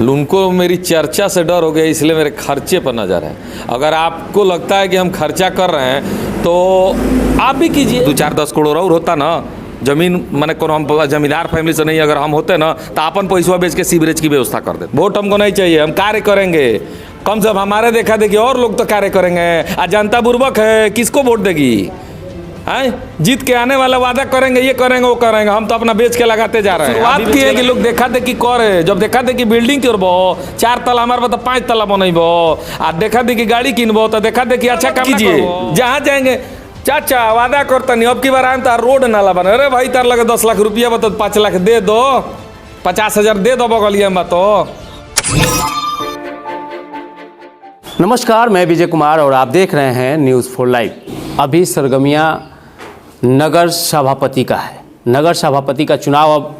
उनको मेरी चर्चा से डर हो गया, इसलिए मेरे खर्चे पर नज़र है। अगर आपको लगता है कि हम खर्चा कर रहे हैं तो आप भी कीजिए। 2-4-10 करोड़ और होता ना जमीन, मैंने को हम जमींदार फैमिली से नहीं, अगर हम होते ना तो अपन पैसा बेच के सीवरेज की व्यवस्था कर देते। वोट हमको नहीं चाहिए, हम कार्य करेंगे। कम से कम हमारे देखा देखी और लोग तो कार्य करेंगे। जनता बुर्बक है, किसको वोट देगी? हैं जीत के आने वाला वादा करेंगे, ये करेंगे वो करेंगे, हम तो अपना बेच के लगाते जा रहे हैं। बात की है कि लोग देखा देखी करे, जब देखा देखी बिल्डिंग करबो 4 तला, हमारे तो 5 तला बनैबो, आ देखा देखी गाड़ी किनबो तो देखा देखी अच्छा काम कीजिए। जहाँ जाएंगे चाचा वादा करता नहीं, अब की बार आए तो रोड नाला बने। अरे भाई तार लगे 10 लाख रुपया बता, 5 लाख दे दो, 50,000 दे दो बगलिया में। तो नमस्कार, मैं विजय कुमार और आप देख रहे हैं न्यूज़ 4 लाइव। अभी सरगमियाँ नगर सभापति का है। नगर सभापति का चुनाव अब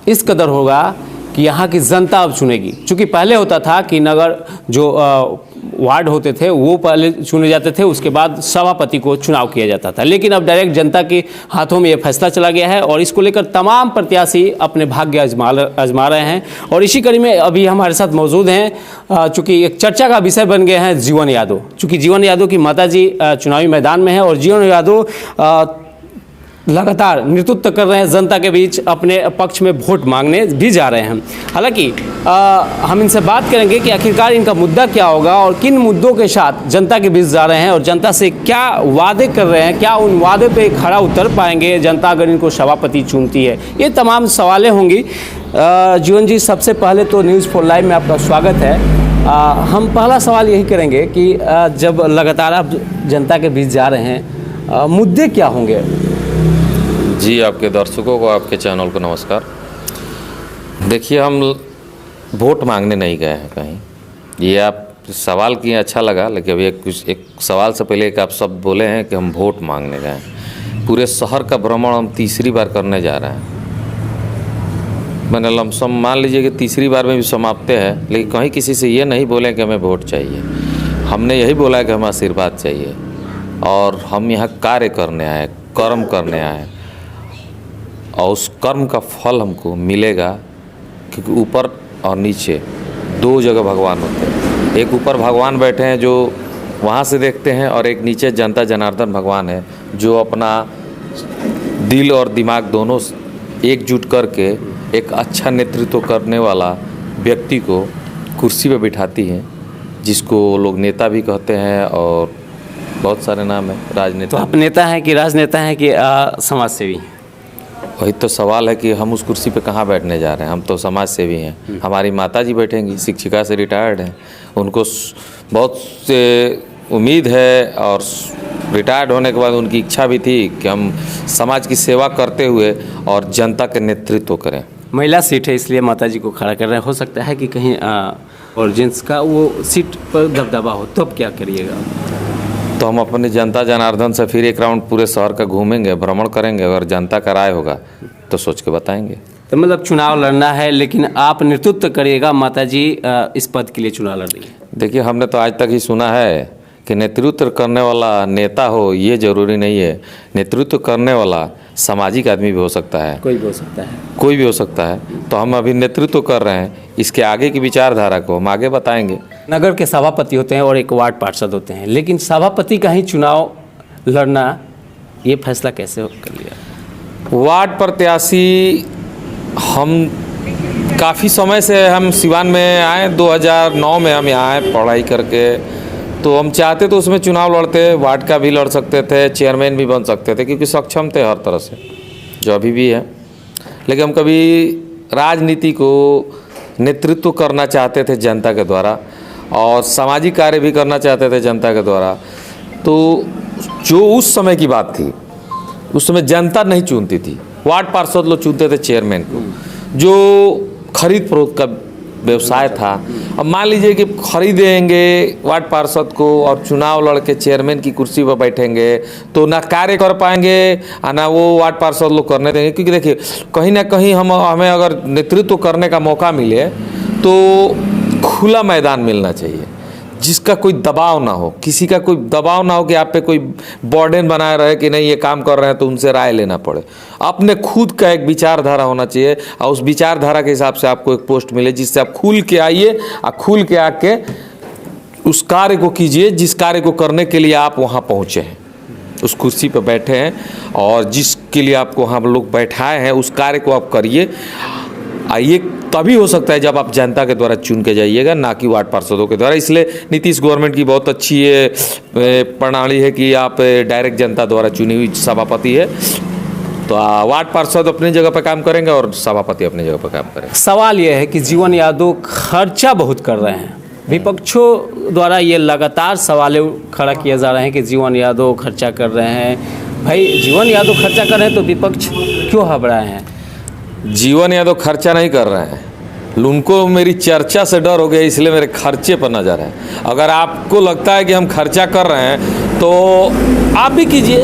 इस कदर होगा कि यहाँ की जनता अब चुनेगी। चूँकि पहले होता था कि नगर जो वार्ड होते थे वो पहले चुने जाते थे, उसके बाद सभापति को चुनाव किया जाता था, लेकिन अब डायरेक्ट जनता के हाथों में ये फैसला चला गया है और इसको लेकर तमाम प्रत्याशी अपने भाग्य आजमा रहे हैं। और इसी कड़ी में अभी हमारे साथ मौजूद हैं, चूँकि एक चर्चा का विषय बन गए हैं जीवन यादव। चूँकि जीवन यादव की माताजी चुनावी मैदान में है और जीवन यादव लगातार नेतृत्व कर रहे हैं जनता के बीच, अपने पक्ष में वोट मांगने भी जा रहे हैं। हालांकि हम इनसे बात करेंगे कि आखिरकार इनका मुद्दा क्या होगा और किन मुद्दों के साथ जनता के बीच जा रहे हैं और जनता से क्या वादे कर रहे हैं, क्या उन वादे पे खरा उतर पाएंगे जनता अगर इनको सभापति चुनती है। ये तमाम सवालें होंगी। जीवन जी, सबसे पहले तो न्यूज़ 4 लाइव में आपका स्वागत है। हम पहला सवाल यही करेंगे कि जब लगातार आप जनता के बीच जा रहे हैं, मुद्दे क्या होंगे? जी, आपके दर्शकों को, आपके चैनल को नमस्कार। देखिए, हम वोट मांगने नहीं गए हैं कहीं। ये आप सवाल किए, अच्छा लगा, लेकिन अभी एक सवाल से पहले एक आप शब्द बोले हैं कि हम वोट मांगने गए हैं। पूरे शहर का भ्रमण हम तीसरी बार करने जा रहे हैं। मैंने लमसम मान लीजिए कि तीसरी बार में भी समाप्त है, लेकिन कहीं किसी से ये नहीं बोले कि हमें वोट चाहिए। हमने यही बोला कि हमें आशीर्वाद चाहिए और हम यहाँ कार्य करने आए, कर्म करने आए और उस कर्म का फल हमको मिलेगा। क्योंकि ऊपर और नीचे 2 जगह भगवान होते हैं। एक ऊपर भगवान बैठे हैं जो वहाँ से देखते हैं, और एक नीचे जनता जनार्दन भगवान है जो अपना दिल और दिमाग दोनों एकजुट करके एक अच्छा नेतृत्व करने वाला व्यक्ति को कुर्सी पे बिठाती हैं, जिसको लोग नेता भी कहते हैं और बहुत सारे नाम है, राजनेता। तो आप नेता हैं कि राजनेता हैं कि समाज सेवी? वही तो सवाल है कि हम उस कुर्सी पे कहाँ बैठने जा रहे हैं। हम तो समाज सेवी हैं। हमारी माताजी बैठेंगी, शिक्षिका से रिटायर्ड हैं, उनको बहुत से उम्मीद है और रिटायर्ड होने के बाद उनकी इच्छा भी थी कि हम समाज की सेवा करते हुए और जनता के नेतृत्व करें। महिला सीट है इसलिए माताजी को खड़ा कर रहे हैं। हो सकता है कि कहीं और जेंट्स का वो सीट पर दबदबा हो, तब क्या करिएगा? तो हम अपने जनता जनार्दन से फिर एक राउंड पूरे शहर का घूमेंगे, भ्रमण करेंगे। अगर जनता का राय होगा तो सोच के बताएंगे। तो मतलब चुनाव लड़ना है, लेकिन आप नेतृत्व करिएगा, माताजी इस पद के लिए चुनाव लड़ेंगे। देखिए, हमने तो आज तक ही सुना है कि नेतृत्व करने वाला नेता हो, ये जरूरी नहीं है। नेतृत्व करने वाला सामाजिक आदमी भी हो सकता है, कोई भी हो सकता है, कोई भी हो सकता है। तो हम अभी नेतृत्व कर रहे हैं, इसके आगे की विचारधारा को हम आगे बताएंगे। नगर के सभापति होते हैं और एक वार्ड पार्षद होते हैं, लेकिन सभापति का ही चुनाव लड़ना, ये फैसला कैसे कर लिया? वार्ड प्रत्याशी हम काफ़ी समय से हम सिवान में आए, 2009 में हम यहाँ आए पढ़ाई करके। तो हम चाहते तो उसमें चुनाव लड़ते, वार्ड का भी लड़ सकते थे, चेयरमैन भी बन सकते थे, क्योंकि सक्षम थे हर तरह से, जो अभी भी है। लेकिन हम कभी राजनीति को नेतृत्व करना चाहते थे जनता के द्वारा, और सामाजिक कार्य भी करना चाहते थे जनता के द्वारा। तो जो उस समय की बात थी, उस समय जनता नहीं चुनती थी, वार्ड पार्षद लोग चुनते थे चेयरमैन को, जो खरीद फरोख्त का व्यवसाय था। अब मान लीजिए कि खरीदेंगे वार्ड पार्षद को और चुनाव लड़के चेयरमैन की कुर्सी पर बैठेंगे, तो ना कार्य कर पाएंगे और ना वो वार्ड पार्षद लोग करने देंगे। क्योंकि देखिए, कहीं ना कहीं हमें अगर नेतृत्व करने का मौका मिले तो खुला मैदान मिलना चाहिए, जिसका कोई दबाव ना हो, किसी का कोई दबाव ना हो कि आप पे कोई बर्डन बनाए रहे कि नहीं ये काम कर रहे हैं तो उनसे राय लेना पड़े। अपने खुद का एक विचारधारा होना चाहिए और उस विचारधारा के हिसाब से आपको एक पोस्ट मिले जिससे आप खुल के आइए और खुल के आके उस कार्य को कीजिए जिस कार्य को करने के लिए आप वहाँ पहुँचे हैं, उस कुर्सी पर बैठे हैं और जिसके लिए आपको हम लोग बैठाए हैं उस कार्य को आप करिए। ये तभी हो सकता है जब आप जनता के द्वारा चुन के जाइएगा, ना कि वार्ड पार्षदों के द्वारा। इसलिए नीतीश गवर्नमेंट की बहुत अच्छी ये प्रणाली है कि आप डायरेक्ट जनता द्वारा चुनी हुई सभापति है, तो वार्ड पार्षद अपनी जगह पर काम करेंगे और सभापति अपनी जगह पर काम करेंगे। सवाल यह है कि जीवन यादव खर्चा बहुत कर रहे हैं, विपक्षों द्वारा ये लगातार सवाल खड़ा किया जा रहे हैं कि जीवन यादव खर्चा कर रहे हैं। भाई जीवन यादव खर्चा कर रहे हैं तो विपक्ष क्यों घबराए हैं? जीवन यादव खर्चा नहीं कर रहे हैं, उनको मेरी चर्चा से डर हो गया इसलिए मेरे खर्चे पर नज़र है। अगर आपको लगता है कि हम खर्चा कर रहे हैं तो आप भी कीजिए।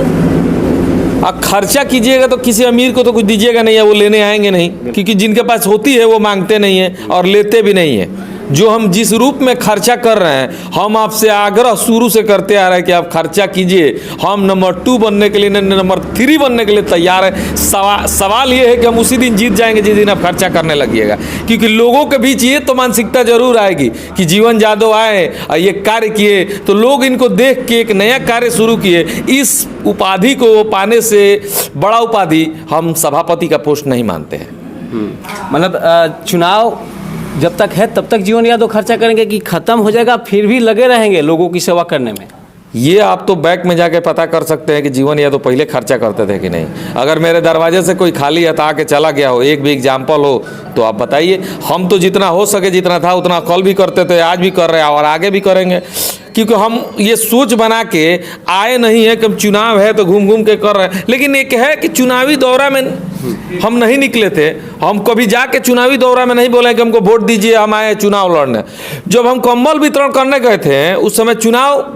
आप खर्चा कीजिएगा तो किसी अमीर को तो कुछ दीजिएगा नहीं, है वो लेने आएंगे नहीं, क्योंकि जिनके पास होती है वो मांगते नहीं है और लेते भी नहीं है। जो हम जिस रूप में खर्चा कर रहे हैं, हम आपसे आग्रह शुरू से करते आ रहे हैं कि आप खर्चा कीजिए। हम नंबर 2 बनने के लिए, नंबर 3 बनने के लिए तैयार है। सवाल ये है कि हम उसी दिन जीत जाएंगे जिस दिन आप खर्चा करने लगिएगा, क्योंकि लोगों के बीच ये तो मानसिकता जरूर आएगी कि जीवन यादव आए और ये कार्य किए तो लोग इनको देख के एक नया कार्य शुरू किए। इस उपाधि को पाने से बड़ा उपाधि हम सभापति का पोस्ट नहीं मानते हैं। मतलब चुनाव जब तक है तब तक जीवन यादव खर्चा करेंगे कि खत्म हो जाएगा फिर भी लगे रहेंगे लोगों की सेवा करने में? ये आप तो बैंक में जाके पता कर सकते हैं कि जीवन यादव पहले खर्चा करते थे कि नहीं। अगर मेरे दरवाजे से कोई खाली हता के चला गया हो, एक भी एग्जाम्पल हो तो आप बताइए। हम तो जितना हो सके जितना था उतना कल भी करते थे, आज भी कर रहे हैं और आगे भी करेंगे, क्योंकि हम ये सोच बना के आए नहीं है कि हम चुनाव है तो घूम घूम के कर रहे हैं। लेकिन एक है कि चुनावी दौरा में हम नहीं निकले थे, हम कभी जाके चुनावी दौरा में नहीं बोले कि हमको वोट दीजिए हम आए चुनाव लड़ने। जब हम कंबल वितरण करने गए थे उस समय चुनाव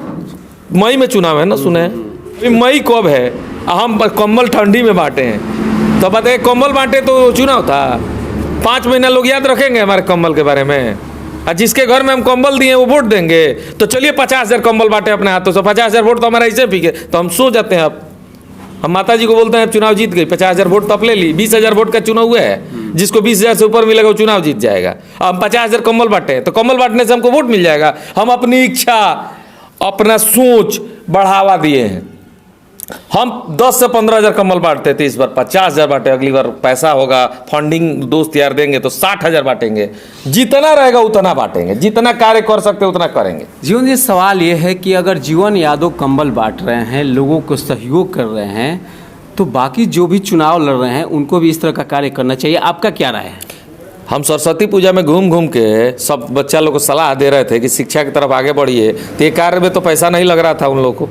मई में चुनाव है ना, सुने हैं मई कब है, हम कंबल ठंडी में बांटे हैं। तो बताइए कंबल बांटे तो चुनाव था? 5 महीना लोग याद रखेंगे हमारे कंबल के बारे में? और जिसके घर में हम कंबल दिए वो वोट देंगे? तो चलिए 50,000 कंबल बांटे अपने हाथों से, 50,000 वोट तो हमारा ऐसे पीके तो हम सो जाते हैं। अब हम माता जी को बोलते हैं चुनाव जीत गई, 50,000 वोट तो अब ले ली, 20,000 वोट का चुनाव हुआ है, जिसको 20,000 से ऊपर मिलेगा वो चुनाव जीत जाएगा। हम 50,000 कंबल बांटे तो कंबल बांटने से हमको वोट मिल जाएगा। हम अपनी इच्छा अपना सोच बढ़ावा दिए हैं। हम 10 से 15,000 कंबल बांटते थे, इस बार 50,000 बांटे, अगली बार पैसा होगा फंडिंग दोस्त यार देंगे तो 60,000 बांटेंगे। जितना रहेगा उतना बांटेंगे, जितना कार्य कर सकते उतना करेंगे। जीवन जी सवाल ये है कि अगर जीवन यादव कंबल बांट रहे हैं, लोगों को सहयोग कर रहे हैं, तो बाकी जो भी चुनाव लड़ रहे हैं उनको भी इस तरह का कार्य करना चाहिए। आपका क्या राय है? हम सरस्वती पूजा में घूम घूम के सब बच्चा लोग को सलाह दे रहे थे कि शिक्षा की तरफ आगे बढ़िए, तो ये कार्य में तो पैसा नहीं लग रहा था उन लोग को।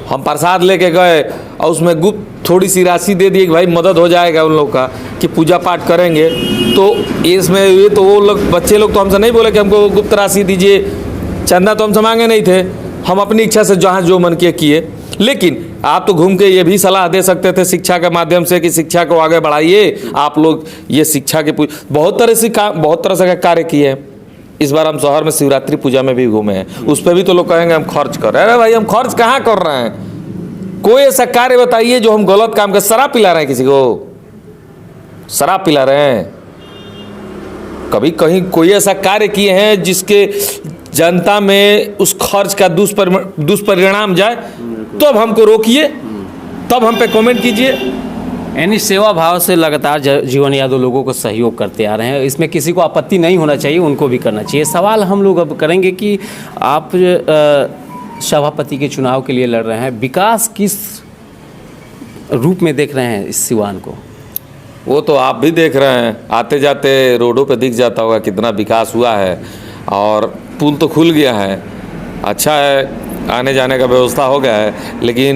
हम प्रसाद लेके गए और उसमें गुप्त थोड़ी सी राशि दे दी कि भाई मदद हो जाएगा उन लोग का कि पूजा पाठ करेंगे। तो इसमें ये तो वो लोग बच्चे लोग तो हमसे नहीं बोले कि हमको गुप्त राशि दीजिए, चंदा तो हमसे मांगे नहीं थे, हम अपनी इच्छा से जहाँ जो मन किए। लेकिन आप तो घूम के ये भी सलाह दे सकते थे शिक्षा के माध्यम से कि शिक्षा को आगे बढ़ाइए। आप लोग ये शिक्षा के बहुत तरह से कार्य किए हैं। इस बार हम शहर में शिवरात्रि पूजा में भी घूमे हैं, उस पर भी तो लोग कहेंगे हम खर्च कर रहे हैं। अरे भाई हम खर्च कहाँ कर रहे हैं? कोई ऐसा कार्य बताइए जो हम गलत काम कर, शराब पिला रहे हैं किसी को? शराब पिला रहे हैं? कभी कहीं कोई ऐसा कार्य किए हैं जिसके जनता में उस खर्च का दुष्परिणाम जाए? तो अब हमको रोकिए, तब हम पे कमेंट कीजिए। यानी सेवा भाव से लगातार जीवन यादव लोगों को सहयोग करते आ रहे हैं, इसमें किसी को आपत्ति नहीं होना चाहिए, उनको भी करना चाहिए। सवाल हम लोग अब करेंगे कि आप सभापति के चुनाव के लिए लड़ रहे हैं, विकास किस रूप में देख रहे हैं इस सिवान को? वो तो आप भी देख रहे हैं, आते जाते रोडों पे दिख जाता होगा कितना विकास हुआ है, और पुल तो खुल गया है, अच्छा है, आने जाने का व्यवस्था हो गया है। लेकिन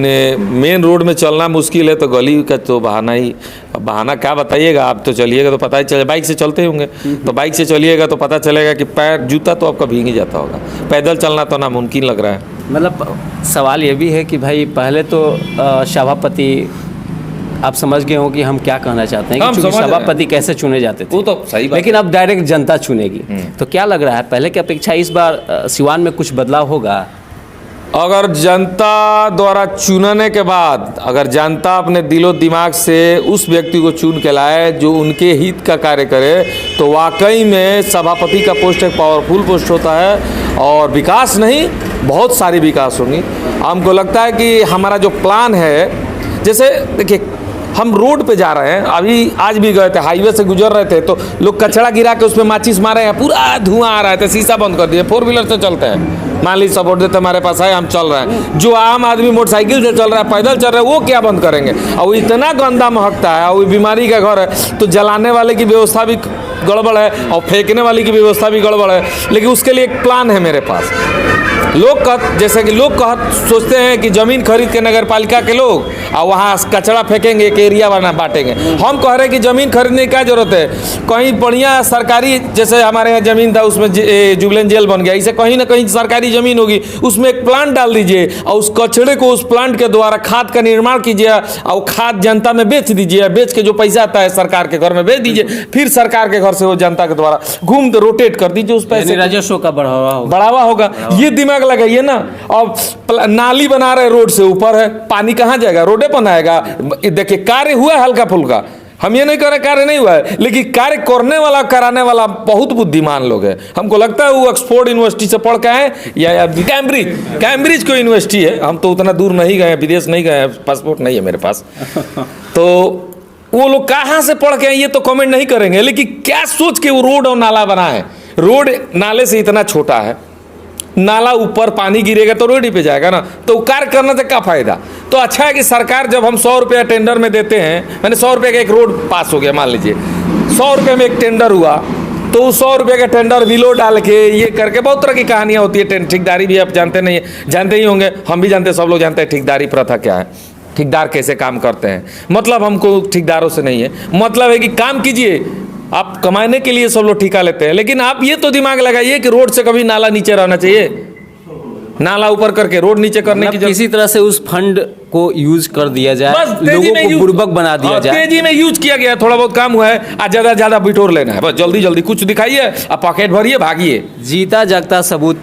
मेन रोड में चलना मुश्किल है, तो गली का तो बहाना क्या बताइएगा? आप तो चलिएगा तो पता ही चले, बाइक से चलते होंगे तो बाइक से चलिएगा तो पता चलेगा कि पैर जूता तो आपका भीग ही जाता होगा, पैदल चलना तो नामुमकिन लग रहा है। मतलब सवाल ये भी है कि भाई पहले तो सभापति आप समझ गए हो कि हम क्या कहना चाहते हैं, हम कि चूंकि समझ रहे हैं। सभापति कैसे चुने जाते थे, वो तो सही बात लेकिन अब डायरेक्ट जनता चुनेगी। तो क्या लग रहा है, पहले की अपेक्षा इस बार सिवान में कुछ बदलाव होगा? अगर जनता द्वारा चुनने के बाद अगर जनता अपने दिलो दिमाग से उस व्यक्ति को चुन के लाए जो उनके हित का कार्य करे, तो वाकई में सभापति का पोस्ट एक पावरफुल पोस्ट होता है और विकास नहीं, बहुत सारी विकास होंगी। हमको लगता है कि हमारा जो प्लान है, जैसे देखिए हम रोड पे जा रहे हैं, अभी आज भी गए थे, हाईवे से गुजर रहे थे तो लोग कचरा गिरा के उसमें माचिस मारे हैं, पूरा धुआं आ रहा है, तो शीशा बंद कर दिए। 4 व्हीलर से चलते हैं, मान लीजिए सपोर्ट देते हमारे पास है, हम चल रहे हैं। जो आम आदमी मोटरसाइकिल से चल रहा है, पैदल चल रहा है, वो क्या बंद करेंगे? और वो इतना गंदा महकता है, और वो बीमारी का घर है, तो जलाने वाले की व्यवस्था भी गड़बड़ है और फेंकने वाली की व्यवस्था भी गड़बड़ है। लेकिन उसके लिए एक प्लान है मेरे पास। जैसे कि लोग सोचते हैं कि ज़मीन खरीद के नगर पालिका के लोग और वहाँ कचरा फेंकेंगे, एक एरिया बना बांटेंगे। हम कह रहे हैं कि ज़मीन खरीदने की क्या ज़रूरत है? कहीं बढ़िया सरकारी, जैसे हमारे यहाँ ज़मीन था उसमें जुबलेन जेल बन गया, इसे कहीं ना कहीं सरकारी ज़मीन होगी, उसमें एक प्लांट डाल दीजिए और उस कचरे को उस प्लांट के द्वारा खाद का निर्माण कीजिए और खाद जनता में बेच दीजिए। बेच के जो पैसा आता है सरकार के घर में भेज दीजिए, फिर सरकार के घर से वो जनता के द्वारा घूम रोटेट कर दीजिए, उस पैसे राजस्व का बढ़ावा होगा। ये दिमाग लगाइए ना। अब नाली बना रहे, रोड से ऊपर है, पानी कहाँ जाएगा? रोडे पर आएगा। देखिए कार्य हुआ है हल्का फुल्का, हम ये नहीं कह रहे कार्य नहीं हुआ है, लेकिन कार्य करने वाला, कराने वाला बहुत बुद्धिमान लोग हैं। हमको लगता है वो ऑक्सफोर्ड यूनिवर्सिटी से पढ़ के आए या कैम्ब्रिज को यूनिवर्सिटी है। हम तो उतना दूर नहीं गए, विदेश नहीं गए, पासपोर्ट नहीं है मेरे पास। तो वो लोग कहाँ से पढ़ के आए ये तो कमेंट नहीं करेंगे, लेकिन क्या सोच के वो रोड और नाला बनाए। रोड नाले से इतना छोटा है, नाला ऊपर पानी गिरेगा तो रोड ही पे जाएगा ना, तो कार्य करने से क्या फायदा? तो अच्छा है कि सरकार, जब हम 100 रुपया टेंडर में देते हैं, मैंने 100 रुपये का एक रोड पास हो गया, मान लीजिए 100 रुपये में एक टेंडर हुआ, तो उस 100 रुपये का टेंडर विलो डाल के ये करके बहुत तरह की कहानियाँ होती है। ठेकेदारी भी आप जानते ही होंगे, हम भी जानते हैं, सब लोग जानते हैं ठेकेदारी प्रथा क्या है, ठेकेदार कैसे काम करते हैं। मतलब हमको ठेकेदारों से नहीं है, मतलब है कि काम कीजिए, आप कमाने के लिए सब लोग ठेका लेते हैं। लेकिन आप ये तो दिमाग लगाइए कि रोड से कभी नाला नीचे रहना चाहिए, नाला ऊपर करके रोड नीचे करने की किसी तरह से उस फंड को यूज कर दिया जाए, बस लोगों को बुर्बक बना दिया जाए। तेजी में यूज किया गया, थोड़ा बहुत काम हुआ है, आज ज्यादा बिटोर लेना है, बस जल्दी जल्दी कुछ दिखाइए, आप पॉकेट भरिए, भागिए। जीता जागता सबूत,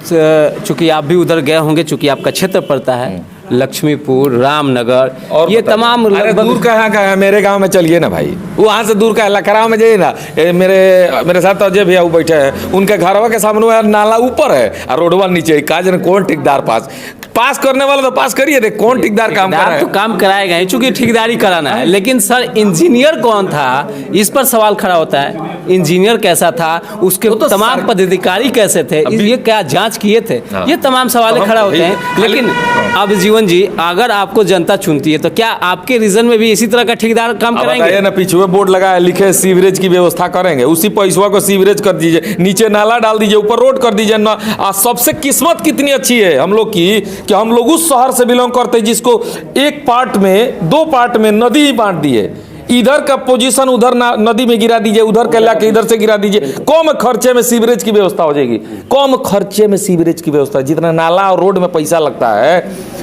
चूंकि आप भी उधर गए होंगे, चूंकि आपका क्षेत्र पड़ता है लक्ष्मीपुर, रामनगर, और ये तमाम दूर कहाँ का है? मेरे गांव में चलिए ना भाई, वहाँ से दूर का है, लखराव में जाइए ना। मेरे साथ अजय भैया वो बैठे हैं, उनके घरवा के सामने नाला ऊपर है और रोडवा नीचे। काज ने कौन ठेकेदार पास करने वाला तो पास करिए, देख कौन ठेकेदार काम कर रहा है। तो काम कराएगा ही, चूंकि ठेकेदारी कराना है, लेकिन सर इंजीनियर कौन था, इस पर सवाल खड़ा होता है। इंजीनियर कैसा था, उसके तो तमाम पदाधिकारी कैसे थे, ये क्या जांच किए थे, ये तमाम सवाल खड़ा होते हैं। लेकिन अब जीवन जी, अगर आपको जनता चुनती है तो क्या आपके रीजन में भी इसी तरह का ठेकेदार काम कराएंगे ना? पीछे बोर्ड लगाया, लिखे सीवरेज की व्यवस्था करेंगे, उसी पैसा को सीवरेज कर दीजिए, नीचे नाला डाल दीजिए, ऊपर रोड कर दीजिए ना। सबसे किस्मत कितनी अच्छी है हम लोग की कि हम लोग उस शहर से बिलोंग करते हैं जिसको एक पार्ट में, 2 पार्ट में नदी ही बांट दी है। इधर का पोजीशन उधर नदी में गिरा दीजिए, उधर के इलाके इधर से गिरा दीजिए, कम खर्चे में सीवरेज की व्यवस्था हो जाएगी। कम खर्चे में सीवरेज की व्यवस्था, जितना नाला और रोड में पैसा लगता है,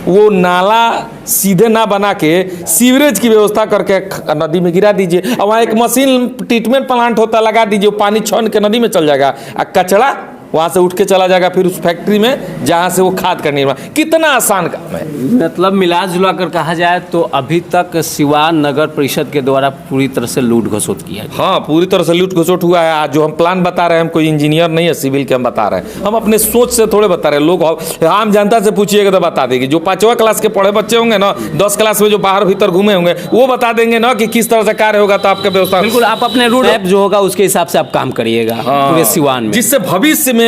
वो नाला सीधे ना बना के सीवरेज की व्यवस्था करके नदी में गिरा दीजिए। और वहाँ एक मशीन ट्रीटमेंट प्लांट होता है, लगा दीजिए, पानी छन के नदी में चल जाएगा, और कचरा वहाँ से उठ के चला जाएगा फिर उस फैक्ट्री में जहाँ से वो खाद का निर्माण। कितना आसान काम है। मतलब मिला जुला कर कहा जाए तो अभी तक सिवान नगर परिषद के द्वारा पूरी तरह से लूट घसोट किया गया। हाँ, पूरी तरह से लूट घसोट हुआ है। आज जो हम प्लान बता रहे हैं, हम कोई इंजीनियर नहीं है, सिविल के हम बता रहे हैं, हम अपने सोच से थोड़े बता रहे हैं। लोग आम जनता से पूछिएगा तो बता देगी। जो 5वीं क्लास के पढ़े बच्चे होंगे ना, 10 क्लास में जो बाहर भीतर घूमे होंगे, वो बता देंगे ना कि किस तरह से कार्य होगा। तो आपका व्यवस्था बिल्कुल, आप अपने रूट मैप जो होगा उसके हिसाब से आप काम करिएगा पूरे सिवान में, जिससे भविष्य में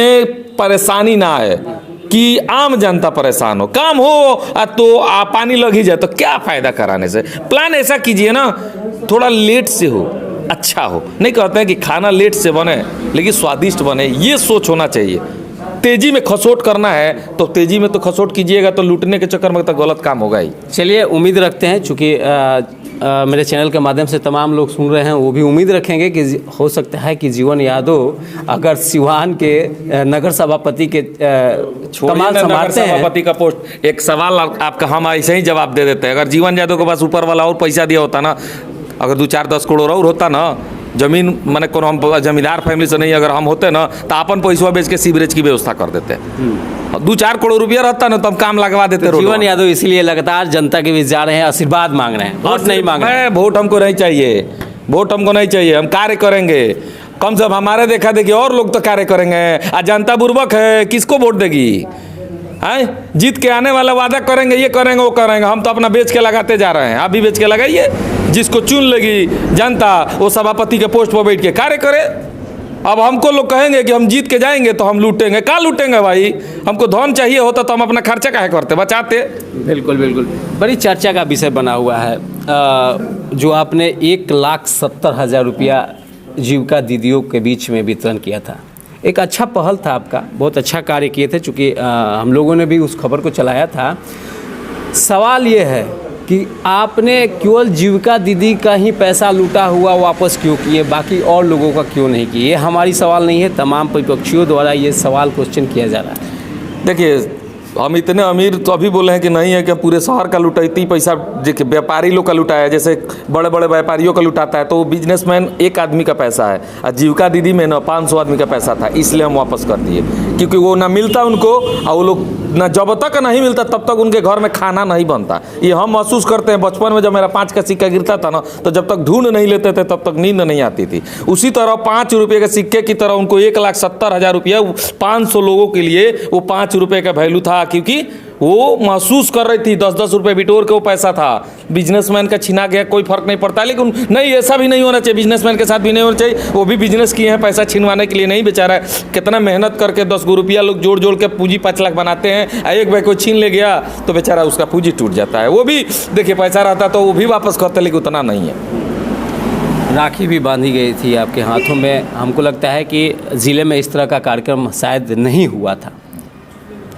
परेशानी ना आए कि आम जनता परेशान हो। काम हो तो पानी लग ही जाए तो क्या फायदा कराने से। प्लान ऐसा कीजिए ना, थोड़ा लेट से हो, अच्छा हो। नहीं कहते हैं कि खाना लेट से बने लेकिन स्वादिष्ट बने, ये सोच होना चाहिए। तेजी में खसोट करना है तो तेजी में तो खसोट कीजिएगा, तो लूटने के चक्कर में तो गलत काम होगा ही। चलिए, उम्मीद रखते हैं, चूँकि मेरे चैनल के माध्यम से तमाम लोग सुन रहे हैं, वो भी उम्मीद रखेंगे कि हो सकता है कि जीवन यादव अगर सिवान के नगर सभापति के कमाल संभालते हैं। सभापति का पोस्ट, एक सवाल आपका हम ऐसे ही जवाब दे देते हैं। अगर जीवन यादव के पास ऊपर वाला और पैसा दिया होता ना, अगर 2-4-10 करोड़ और होता ना, जमीन मैंने को हम जमींदार फैमिली से नहीं, अगर हम होते ना तो अपन पैसा बेच के सीवरेज की व्यवस्था कर देते। 2-4 करोड़ रुपया रहता ना तो हम काम लगवा देते। तो जीवन यादव इसीलिए लगातार जनता के बीच जा रहे हैं, आशीर्वाद मांग रहे हैं, वोट नहीं मांग रहे हैं। वोट हमको नहीं चाहिए, वोट हमको नहीं चाहिए, हम कार्य करेंगे। कम से कम हमारे देखा देखी और लोग तो कार्य करेंगे। आज जनता बुर्बक है, किसको वोट देगी? हैं, जीत के आने वाला वादा करेंगे, ये करेंगे वो करेंगे। हम तो अपना बेच के लगाते जा रहे हैं। आप भी बेच के लगाइए, जिसको चुन लेगी जनता वो सभापति के पोस्ट पर बैठ के कार्य करे। अब हमको लोग कहेंगे कि हम जीत के जाएंगे तो हम लूटेंगे। क्या लूटेंगे भाई? हमको धन चाहिए होता तो हम अपना खर्चा काहे करते, बचाते। बिल्कुल बिल्कुल, बड़ी चर्चा का विषय बना हुआ है जो आपने 1,70,000 रुपया जीविका दीदियों के बीच में वितरण किया था। एक अच्छा पहल था आपका, बहुत अच्छा कार्य किए थे, चूँकि हम लोगों ने भी उस खबर को चलाया था। सवाल ये है कि आपने केवल जीविका दीदी का ही पैसा लूटा हुआ वापस क्यों किए, बाकी और लोगों का क्यों नहीं किए? ये हमारी सवाल नहीं है, तमाम विपक्षियों द्वारा ये सवाल क्वेश्चन किया जा रहा है। देखिए, हम इतने अमीर तो अभी बोले हैं कि नहीं है कि पूरे शहर का लूटा। इतनी पैसा देखिए व्यापारी लोग का लुटाया, जैसे बड़े बड़े व्यापारियों का लुटाता है, तो बिजनेसमैन एक आदमी का पैसा है। और जीविका दीदी में ना 500 आदमी का पैसा था, इसलिए हम वापस कर दिए। क्योंकि वो ना मिलता उनको, और वो लोग ना, जब तक नहीं मिलता तब तक उनके घर में खाना नहीं बनता। ये हम महसूस करते हैं। बचपन में जब मेरा 5 का सिक्का गिरता था ना, तो जब तक ढूंढ नहीं लेते थे तब तक नींद नहीं आती थी। उसी तरह 5 रुपये के सिक्के की तरह उनको 1,70,000 रुपया 500 लोगों के लिए वो 5 रुपये का वैल्यू था, क्योंकि वो महसूस कर रही थी। 10-10 रुपये बिटोर के वो पैसा था। बिजनेसमैन का छिना गया, कोई फर्क नहीं पड़ता। लेकिन नहीं, ऐसा भी नहीं होना चाहिए। बिजनेसमैन के साथ भी नहीं होना चाहिए। वो भी बिजनेस किए हैं, पैसा छिनवाने के लिए नहीं। बेचारा कितना मेहनत करके 10 रुपया लोग जोड़ जोड़ के पूंजी 5 लाख बनाते हैं। एक भाई कोई छीन ले गया तो बेचारा उसका पूंजी टूट जाता है। वो भी देखिए पैसा रहता तो वो भी वापस करते, लेकिन उतना नहीं है। राखी भी बांधी गई थी आपके हाथों में। हमको लगता है कि ज़िले में इस तरह का कार्यक्रम शायद नहीं हुआ था।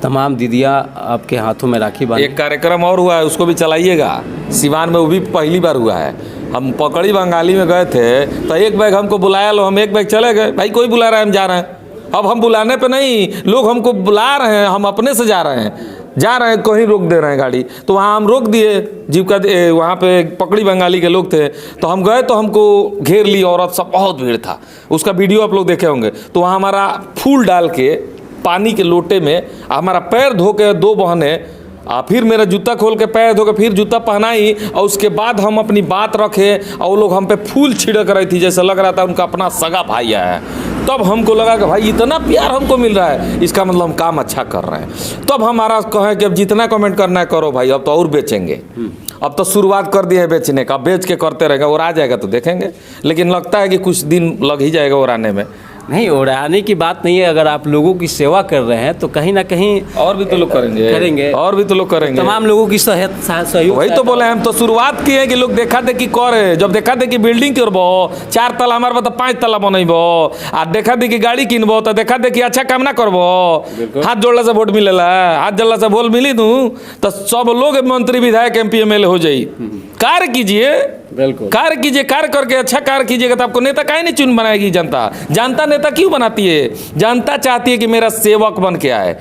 तमाम दीदियाँ आपके हाथों में राखी बांधी। एक कार्यक्रम और हुआ है, उसको भी चलाइएगा। सिवान में वो भी पहली बार हुआ है। हम पकड़ी बंगाली में गए थे तो एक बैग हमको बुलाया लो, हम एक बैग चले गए। भाई कोई बुला रहा है, हम जा रहे हैं। अब हम बुलाने पे नहीं, लोग हमको बुला रहे हैं, हम अपने से जा रहे हैं, कहीं रोक दे रहे हैं गाड़ी। तो वहाँ हम रोक दिए। जीविका वहाँ पे पकड़ी बंगाली के लोग थे, तो हम गए तो हमको घेर ली औरत सब, बहुत भीड़ था। उसका वीडियो आप लोग देखे होंगे। तो वहाँ हमारा फूल डाल के पानी के लोटे में हमारा पैर धो के 2 बहनें, फिर मेरा जूता खोल के पैर धो के फिर जूता पहनाई, और उसके बाद हम अपनी बात रखे, और वो लोग हम पे फूल छिड़क रही थी, जैसे लग रहा था उनका अपना सगा भाई आया है। तब हमको लगा कि भाई इतना प्यार हमको मिल रहा है, इसका मतलब हम काम अच्छा कर रहे हैं। तब हमारा कहे कि अब जितना कमेंट करना है करो भाई, अब तो और बेचेंगे। अब तो शुरुआत कर दिए है बेचने का, बेच के करते रहेंगे। और आ जाएगा तो देखेंगे, लेकिन लगता है कि कुछ दिन लग ही जाएगा और आने में। नहीं, उड़ाने की बात नहीं है। अगर आप लोगों की सेवा कर रहे हैं तो कहीं ना कहीं और भी तो लोग करेंगे, और भी तो लोग करेंगे। तमाम लोगों की सहयोग। वही तो बोले, हम तो शुरुआत की है कि लोग देखा देखी करे। जब देखा देखी बिल्डिंग करबो, 4 तला हमारे बता 5 तला बनैबो, आ देखा देखी गाड़ी किनबो, तो देखा देखी अच्छा काम ना करबो। हाथ जोड़ला से वोट मिलेला, हाथ जोड़ला से वोट मिली दूं तो सब लोग मंत्री विधायक MP MLA हो जाई। कार्य कीजिए, बिल्कुल कार्य कीजिए। कार्य करके अच्छा कार्य कीजिएगा तो आपको नेता काहे नहीं चुन बनाएगी जनता। जनता नेता क्यों बनाती है? जनता चाहती है कि मेरा सेवक बन के आए,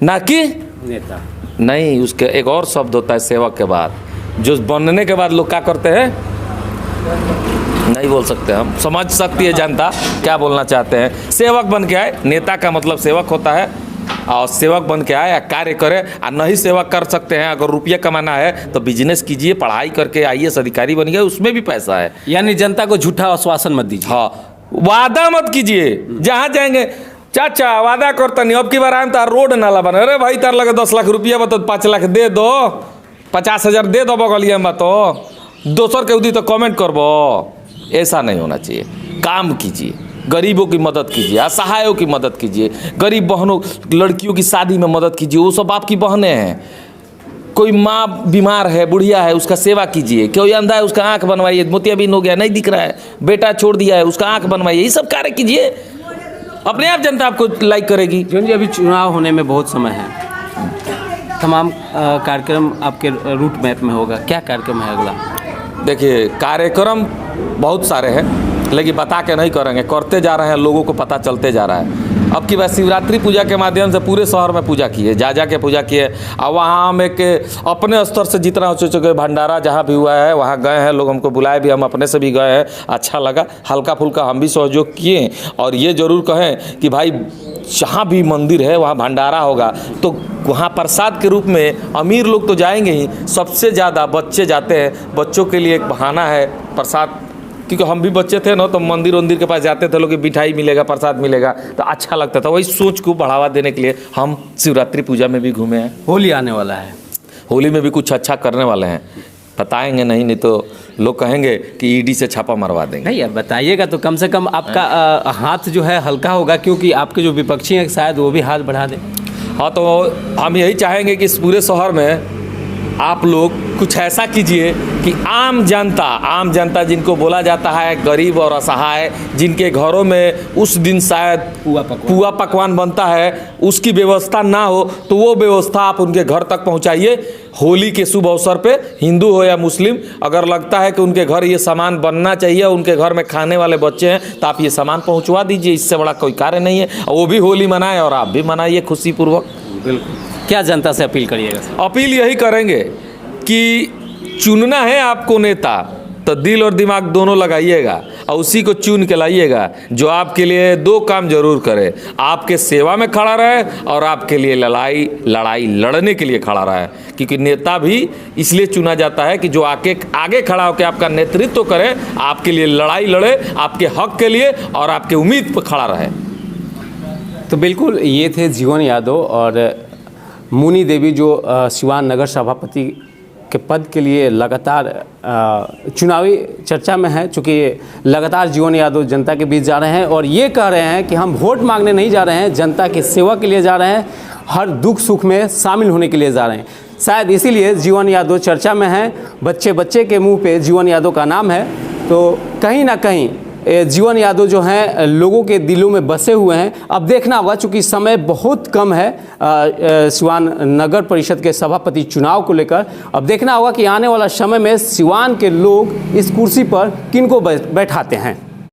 ना कि नेता। नहीं, उसके एक और शब्द होता है सेवक के बाद, जो बनने के बाद लोग क्या करते हैं नहीं बोल सकते। हम समझ सकती है जनता क्या बोलना चाहते हैं। सेवक बन के आए, नेता का मतलब सेवक होता है, और सेवक बन के आए, कार्य करे। और नहीं सेवक कर सकते हैं, अगर रुपया कमाना है तो बिजनेस कीजिए, पढ़ाई करके IAS अधिकारी बन गए, उसमें भी पैसा है। यानी जनता को झूठा आश्वासन मत दीजिए। हाँ, वादा मत कीजिए। जहाँ जाएंगे चाचा वादा करता नहीं, अब की बार आए तार रोड नाला बने, अरे भाई तार लगे 10 लाख रुपया बता, 5 लाख दे दो, 50,000 दे दो बगलिया में, तो दोसर के उदी तो कमेंट करबो। ऐसा नहीं होना चाहिए। काम कीजिए, गरीबों की मदद कीजिए, असहायों की मदद कीजिए, गरीब बहनों लड़कियों की शादी में मदद कीजिए। वो सब आपकी बहनें हैं। कोई माँ बीमार है, बुढ़िया है, उसका सेवा कीजिए। कोई अंधा है, उसका आंख बनवाइए। मोतियाबिंद हो गया, नहीं दिख रहा है, बेटा छोड़ दिया है, उसका आंख बनवाइए। ये सब कार्य कीजिए, अपने आप जनता आपको लाइक करेगी। जो जी अभी चुनाव होने में बहुत समय है, तमाम कार्यक्रम आपके रूट मैप में होगा। क्या कार्यक्रम है अगला? देखिए, कार्यक्रम बहुत सारे हैं, लेकिन बता के नहीं करेंगे, करते जा रहे हैं, लोगों को पता चलते जा रहा है। अब की बार शिवरात्रि पूजा के माध्यम से पूरे शहर में पूजा की है, जा के पूजा की है। और वहाँ हम एक अपने स्तर से जितना हो चुके भंडारा जहाँ भी हुआ है वहाँ गए हैं, लोग हमको बुलाए भी, हम अपने से भी गए हैं, अच्छा लगा, हल्का फुल्का हम भी सहयोग किए। और ये ज़रूर कहें कि भाई जहाँ भी मंदिर है वहाँ भंडारा होगा तो वहाँ प्रसाद के रूप में अमीर लोग तो जाएंगे ही, सबसे ज़्यादा बच्चे जाते हैं। बच्चों के लिए एक बहाना है प्रसाद, क्योंकि हम भी बच्चे थे ना, तो मंदिर के पास जाते थे, लोग मिठाई मिलेगा, प्रसाद मिलेगा, तो अच्छा लगता था। वही सोच को बढ़ावा देने के लिए हम शिवरात्रि पूजा में भी घूमे हैं। होली आने वाला है, होली में भी कुछ अच्छा करने वाले हैं, बताएंगे नहीं तो लोग कहेंगे कि ईडी से छापा मरवा देंगे। नहीं यार, बताइएगा तो कम से कम आपका हाथ जो है हल्का होगा, क्योंकि आपके जो विपक्षी हैं शायद वो भी हाथ बढ़ा दें। हाँ, तो हम यही चाहेंगे कि इस पूरे शहर में आप लोग कुछ ऐसा कीजिए कि आम जनता जिनको बोला जाता है गरीब और असहाय, जिनके घरों में उस दिन शायद पुआ पकवान बनता है, उसकी व्यवस्था ना हो, तो वो व्यवस्था आप उनके घर तक पहुंचाइए। होली के शुभ अवसर पे हिंदू हो या मुस्लिम, अगर लगता है कि उनके घर ये सामान बनना चाहिए, उनके घर में खाने वाले बच्चे हैं, तो आप ये सामान पहुंचवा दीजिए। इससे बड़ा कोई कार्य नहीं है। और वो भी होली मनाएं और आप भी मनाइए खुशीपूर्वक। बिल्कुल। क्या जनता से अपील करिएगा? अपील यही करेंगे कि चुनना है आपको नेता, तो दिल और दिमाग दोनों लगाइएगा और उसी को चुन के लाइएगा जो आपके लिए दो काम जरूर करे, आपके सेवा में खड़ा रहे और आपके लिए लड़ाई लड़ने के लिए खड़ा रहे। क्योंकि नेता भी इसलिए चुना जाता है कि जो आगे खड़ा होकर आपका नेतृत्व करे, आपके लिए लड़ाई लड़े, आपके हक के लिए और आपके उम्मीद पर खड़ा रहे। तो बिल्कुल, ये थे जीवन यादव और मुनी देवी, जो सिवान नगर सभापति के पद के लिए लगातार चुनावी चर्चा में है। चूँकि लगातार जीवन यादव जनता के बीच जा रहे हैं और ये कह रहे हैं कि हम वोट मांगने नहीं जा रहे हैं, जनता की सेवा के लिए जा रहे हैं, हर दुख सुख में शामिल होने के लिए जा रहे हैं। शायद इसीलिए जीवन यादव चर्चा में हैं। बच्चे के मुंह पे जीवन यादव का नाम है, तो कहीं ना कहीं जीवन यादव जो हैं लोगों के दिलों में बसे हुए हैं। अब देखना होगा, चूँकि समय बहुत कम है सिवान नगर परिषद के सभापति चुनाव को लेकर। अब देखना होगा कि आने वाला समय में सिवान के लोग इस कुर्सी पर किनको बैठाते हैं।